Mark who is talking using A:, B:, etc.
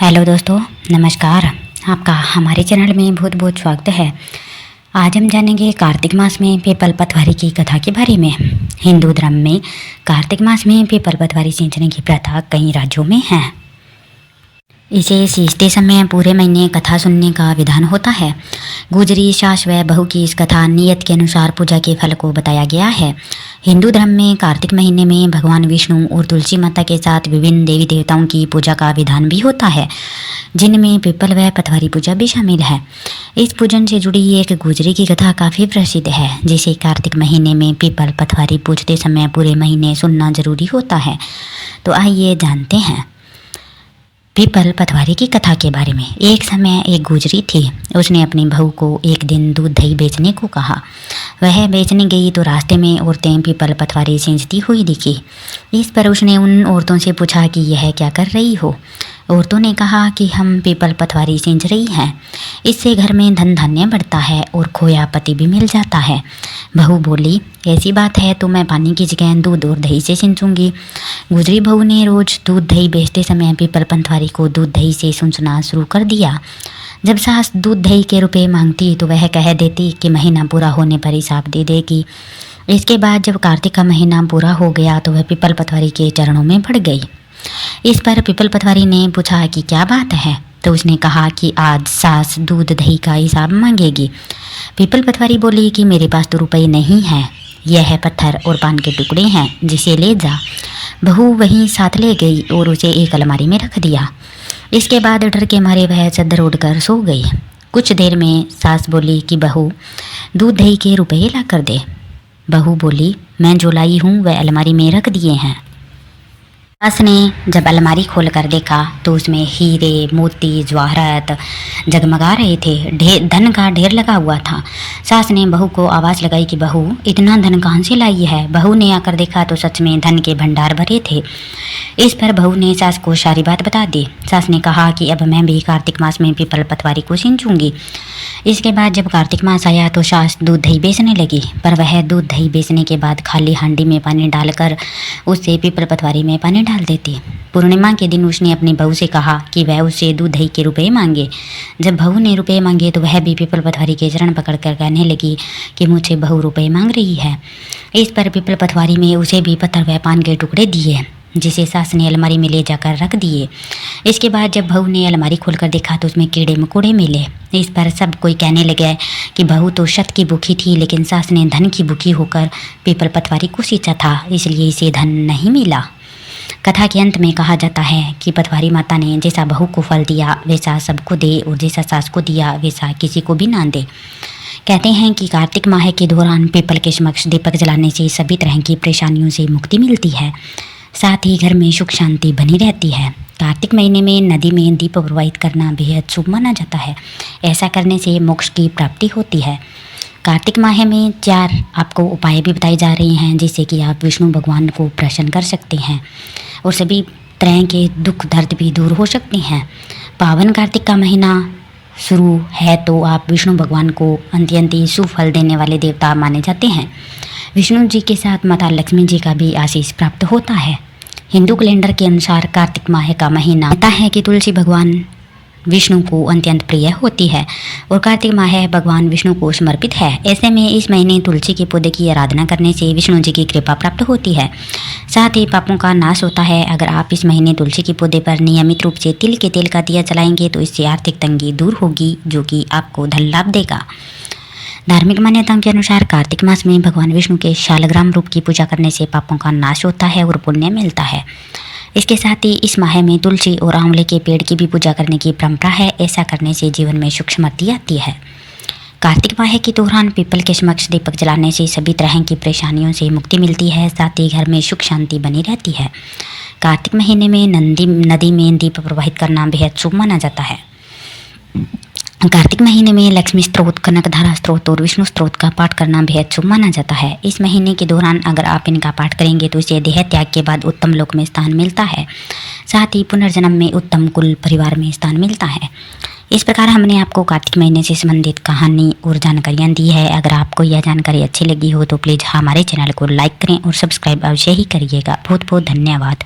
A: Hello दोस्तों, नमस्कार। आपका हमारे चैनल में बहुत बहुत स्वागत है। आज हम जानेंगे कार्तिक मास में पीपल पतवारी की कथा के बारे में। हिंदू धर्म में कार्तिक मास में पीपल पतवारी सींचने की प्रथा कई राज्यों में है। इसे सींचते समय पूरे महीने कथा सुनने का विधान होता है। गुजरी, सास व बहू की इस कथा नियत के अनुसार पूजा के फल को बताया गया है। हिंदू धर्म में कार्तिक महीने में भगवान विष्णु और तुलसी माता के साथ विभिन्न देवी देवताओं की पूजा का विधान भी होता है, जिनमें पीपल व पतवारी पूजा भी शामिल है। इस पूजन से जुड़ी एक गुजरी की कथा काफ़ी प्रसिद्ध है, जिसे कार्तिक महीने में पीपल पतवारी पूजते समय पूरे महीने सुनना जरूरी होता है। तो आइए जानते हैं पीपल पतवारी की कथा के बारे में। एक समय एक गुजरी थी। उसने अपनी बहू को एक दिन दूध दही बेचने को कहा। वह बेचने गई तो रास्ते में औरतें पीपल पतवारी सींचती हुई दिखी। इस पर उसने उन औरतों से पूछा कि यह क्या कर रही हो। औरतों ने कहा कि हम पीपल पतवारी सींच रही हैं, इससे घर में धन धान्य बढ़ता है और खोया पति भी मिल जाता है। बहू बोली, ऐसी बात है तो मैं पानी की जगह दूध और दही से सींचूंगी। गुजरी बहू ने रोज दूध दही बेचते समय पीपल पतवारी को दूध दही से सींचना शुरू कर दिया। जब सास दूध दही के रुपए मांगती तो वह कह देती कि महीना पूरा होने पर हिसाब दे देगी। इसके बाद जब कार्तिक का महीना पूरा हो गया तो वह पीपल पतवारी के चरणों में पड़ गई। इस पर पीपल पतवारी ने पूछा कि क्या बात है, तो उसने कहा कि आज सास दूध दही का हिसाब मांगेगी। पीपल पतवारी बोली कि मेरे पास तो रुपए नहीं है, यह है पत्थर और पान के टुकड़े हैं, जिसे ले जा। बहू वहीं साथ ले गई और उसे एक अलमारी में रख दिया। इसके बाद डर के मारे वह चद्दर ओढ़कर सो गई। कुछ देर में सास बोली कि बहू दूध दही के रुपए ला कर दे। बहू बोली, मैं जो लाई हूँ वह अलमारी में रख दिए हैं। सास ने जब अलमारी खोल कर देखा तो उसमें हीरे, मोती, जवाहरात जगमगा रहे थे। धन का ढेर लगा हुआ था। सास ने बहू को आवाज़ लगाई कि बहू इतना धन कहाँ से लाई है। बहू ने आकर देखा तो सच में धन के भंडार भरे थे। इस पर बहू ने सास को सारी बात बता दी। सास ने कहा कि अब मैं भी कार्तिक मास में पीपल पतवारी को सींचूंगी। इसके बाद जब कार्तिक मास आया तो सास दूध दही बेचने लगी, पर वह दूध दही बेचने के बाद खाली हांडी में पानी डालकर उससे पीपल पतवारी में पानी डाल देती। पूर्णिमा के दिन उसने अपनी बहू से कहा कि वह उससे दूध दही के रुपए मांगे। जब बहू ने रुपए मांगे तो वह भी पीपल पतवारी के चरण पकड़कर कहने लगी कि मुझसे बहू रुपए मांग रही है। इस पर पीपल पतवारी में उसे भी पत्थर व पान के टुकड़े दिए, जिसे सास ने अलमारी में ले जाकर रख दिए। इसके बाद जब बहू ने अलमारी खोलकर देखा तो उसमें कीड़े मकोड़े मिले। इस पर सब कोई कहने लगे कि बहू तो शत की भूखी थी, लेकिन सास ने धन की भूखी होकर पीपल पतवारी को सींचा था, इसलिए इसे धन नहीं मिला। कथा के अंत में कहा जाता है कि पतवारी माता ने जैसा बहू को फल दिया वैसा सबको दे, और जैसा सास को दिया वैसा किसी को भी ना दे। कहते हैं कि कार्तिक माह के दौरान पीपल के समक्ष दीपक जलाने से सभी तरह की परेशानियों से मुक्ति मिलती है, साथ ही घर में सुख शांति बनी रहती है। कार्तिक महीने में नदी में दीप प्रवाहित करना बेहद शुभ माना जाता है। ऐसा करने से मोक्ष की प्राप्ति होती है। कार्तिक माह में 4 आपको उपाय भी बताए जा रहे हैं, जिससे कि आप विष्णु भगवान को प्रसन्न कर सकते हैं और सभी तरह के दुख दर्द भी दूर हो सकते हैं। पावन कार्तिक का महीना शुरू है तो आप विष्णु भगवान को अत्यंत ही शुभ फल देने वाले देवता माने जाते हैं। विष्णु जी के साथ माता लक्ष्मी जी का भी आशीष प्राप्त होता है। हिंदू कैलेंडर के अनुसार कार्तिक माह का महीना कहता है कि तुलसी भगवान विष्णु को अत्यंत प्रिय होती है और कार्तिक माह भगवान विष्णु को समर्पित है। ऐसे में इस महीने तुलसी के पौधे की आराधना करने से विष्णु जी की कृपा प्राप्त होती है, साथ ही पापों का नाश होता है। अगर आप इस महीने तुलसी के पौधे पर नियमित रूप से तिल के तेल का दिया जलाएंगे तो इससे आर्थिक तंगी दूर होगी, जो कि आपको धन लाभ देगा। धार्मिक मान्यताओं के अनुसार कार्तिक मास में भगवान विष्णु के शालग्राम रूप की पूजा करने से पापों का नाश होता है और पुण्य मिलता है। इसके साथ ही इस माह में तुलसी और आंवले के पेड़ की भी पूजा करने की परंपरा है। ऐसा करने से जीवन में सुख समृद्धि आती है। कार्तिक माह के दौरान पीपल के समक्ष दीपक जलाने से सभी तरह की परेशानियों से मुक्ति मिलती है, साथ ही घर में सुख शांति बनी रहती है। कार्तिक महीने में नदी में दीप प्रवाहित करना बेहद शुभ माना जाता है। कार्तिक महीने में लक्ष्मी स्त्रोत, कनकधारा स्त्रोत और विष्णु स्त्रोत का पाठ करना बेहद शुभ माना जाता है। इस महीने के दौरान अगर आप इनका पाठ करेंगे तो इसे देह त्याग के बाद उत्तम लोक में स्थान मिलता है, साथ ही पुनर्जन्म में उत्तम कुल परिवार में स्थान मिलता है। इस प्रकार हमने आपको कार्तिक महीने से संबंधित कहानी और जानकारियाँ दी है। अगर आपको यह जानकारी अच्छी लगी हो तो प्लीज़ हमारे चैनल को लाइक करें और सब्सक्राइब अवश्य ही करिएगा। बहुत बहुत धन्यवाद।